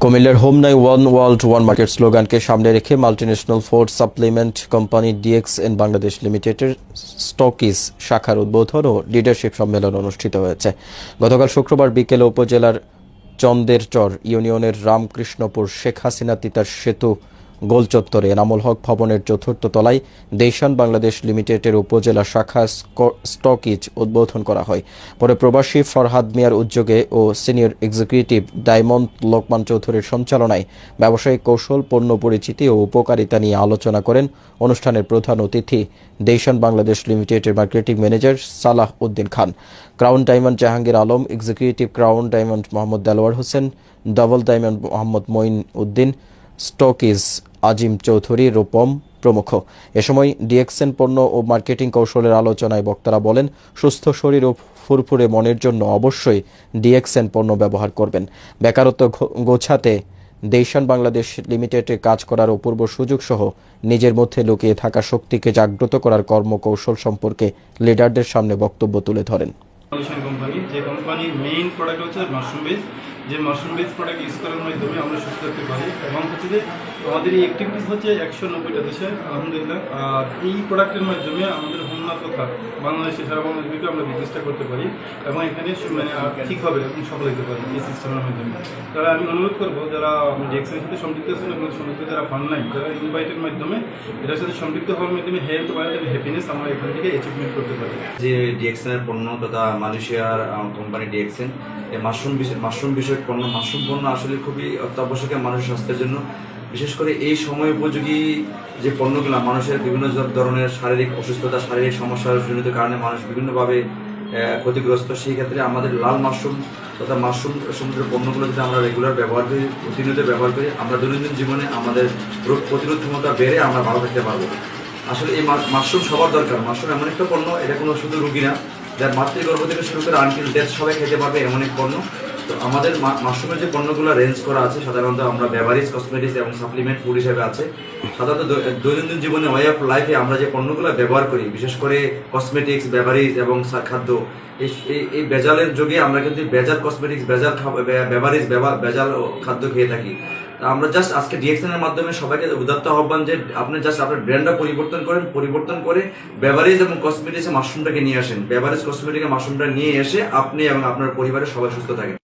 কুমিল্লার হোম নাই one world one market স্লোগানকে সামনে রেখে multinational food supplement company DXN Bangladesh লিমিটেডের স্টকিজ শাখার উদ্বোধন ও লিডারশিপ সম্মেলন অনুষ্ঠিত হয়েছে। গতকাল শুক্রবার বিকেলে উপজেলার চন্দেরচর ইউনিয়নের রামকৃষ্ণপুর শেখ হাসিনা তিতার সেতু গোলচত্বরে এনামুল হক ভবনের চতুর্থ তলায় দেশান বাংলাদেশ লিমিটেডের উপজেলা শাখা স্টকিজ উদ্বোধন করা হয়। পরে প্রবাসী ফরহাদ মিয়ার উদ্যোগে ও সিনিয়র এক্সিকিউটিভ ডায়মন্ড লোকমান চৌধুরীর সঞ্চালনায় ব্যবসায়িক কৌশল, পণ্য পরিচিতি ও উপকারিতা নিয়ে আলোচনা করেন অনুষ্ঠানের প্রধান অতিথি দেশান বাংলাদেশ লিমিটেডের marketing manager Salah Uddin Khan, crown diamond Jahangir Alam, executive crown diamond Mohammad Delowar Hossain, double diamond Mohammad Moin Uddin, stockist Azim Chowdhury, Rupam প্রমুখ। এ সময় ডিএক্সএন পণ্য ও মার্কেটিং কৌশলের আলোচনায় বক্তারা বলেন, সুস্থ শরীর ও ফুরফুরে মনের জন্য অবশ্যই ডিএক্সএন পণ্য ব্যবহার করবেন। বেকারত্ব গোছাতে দেশান বাংলাদেশ লিমিটেডে কাজ করার অপূর্ব সুযোগ সহ নিজের মধ্যে লুকিয়ে থাকা শক্তিকে জাগ্রত করার কর্মকৌশল সম্পর্কে লিডারদের সামনে বক্তব্য তুলে ধরেন। কোম্পানি যে কোম্পানির মেইন প্রোডাক্ট হচ্ছে মাশরুম বেস, যে মাশরুম বেস প্রোডাক্ট ইউজ করার মাধ্যমে আমরা সুস্থ থাকতে পারি এবং হচ্ছে যে আমাদের এই অ্যাক্টিভিটিস হচ্ছে 190টা দেশে আলহামদুলিল্লাহ। আর এই প্রোডাক্টের মাধ্যমে আমাদের হোমনা তথা বাংলাদেশে সারা বাংলাদেশকে আমরা বিজনেসটা করতে পারি এবং এখানে মানে ঠিক হবে এবং সফল হতে পারি এই সিস্টেমের মাধ্যমে। তারা আমি অনুরোধ করবো যারা ডিএক্সএনের সাথে সম্পৃক্ত আছেন এবং সম্পৃক্ত যারা ফান্ড নাই, যারা ইনভাইটের মাধ্যমে এটার সাথে সম্পৃক্ত হওয়ার মাধ্যমে হেলথ বা হ্যাপিনেস আমরা এখান থেকে অ্যাচিভমেন্ট করতে পারি। যে ডিএক্সএনের পণ্য তথা মালয়েশিয়ার কোম্পানি ডিএক্সএন এই মাশরুম বিষয়ক পণ্য, মাশরুম পণ্য আসলে খুবই অত্যাবশ্যকীয় মানুষের স্বাস্থ্যের জন্য। বিশেষ করে এই সময় উপযোগী যে পণ্যগুলো মানুষের বিভিন্ন ধরনের শারীরিক অসুস্থতা, শারীরিক সমস্যার জনিত কারণে মানুষ বিভিন্নভাবে ক্ষতিগ্রস্ত। সেই ক্ষেত্রে আমাদের লাল মাশরুম তথা মাশরুম সমুদ্রের পণ্যগুলো যদি আমরা রেগুলার ব্যবহার করি, প্রতিনিয়ত ব্যবহার করি, আমরা দৈনন্দিন জীবনে আমাদের রোগ প্রতিরোধ ক্ষমতা বেড়ে আমরা ভালো থাকতে পারবো। আসলে এই মাশরুম সবার দরকার। মাশরুম এমন একটা পণ্য, এটা কোনো শুধু রুগী না, যার মাতৃগর্ভ থেকে শুরু করে আনটিল ডেথ সবাই খেতে পারবে এমন এক পণ্য। তো আমাদের মাশরুমের যে পণ্যগুলো রেঞ্জ করা আছে সাধারণত আমরা বেভারেজ, কসমেটিক্স এবং সাপ্লিমেন্ট ফুড হিসেবে আছে। সাধারণত দৈনন্দিন জীবনে ওয়ে অফ লাইফে আমরা যে পণ্যগুলো ব্যবহার করি, বিশেষ করে কসমেটিক্স, বেভারেজ এবং খাদ্য, এই বেজালের যুগে আমরা কিন্তু বেজাল কসমেটিক্স, বেজাল বেভারেজ, বেজাল খাদ্য খেয়ে থাকি। আমরা জাস্ট আজকে ডিএক্সএন এর মাধ্যমে সবাইকে উদাত্ত আহ্বান যে আপনি জাস্ট আপনার ব্র্যান্ডটা পরিবর্তন করে বেভারেজ এবং কসমেটিক্সে মাশরুমটাকে নিয়ে আসেন। বেভারেজ কসমেটিক্সে মাশরুমটা নিয়ে এসে আপনি এবং আপনার পরিবারের সবাই সুস্থ থাকেন।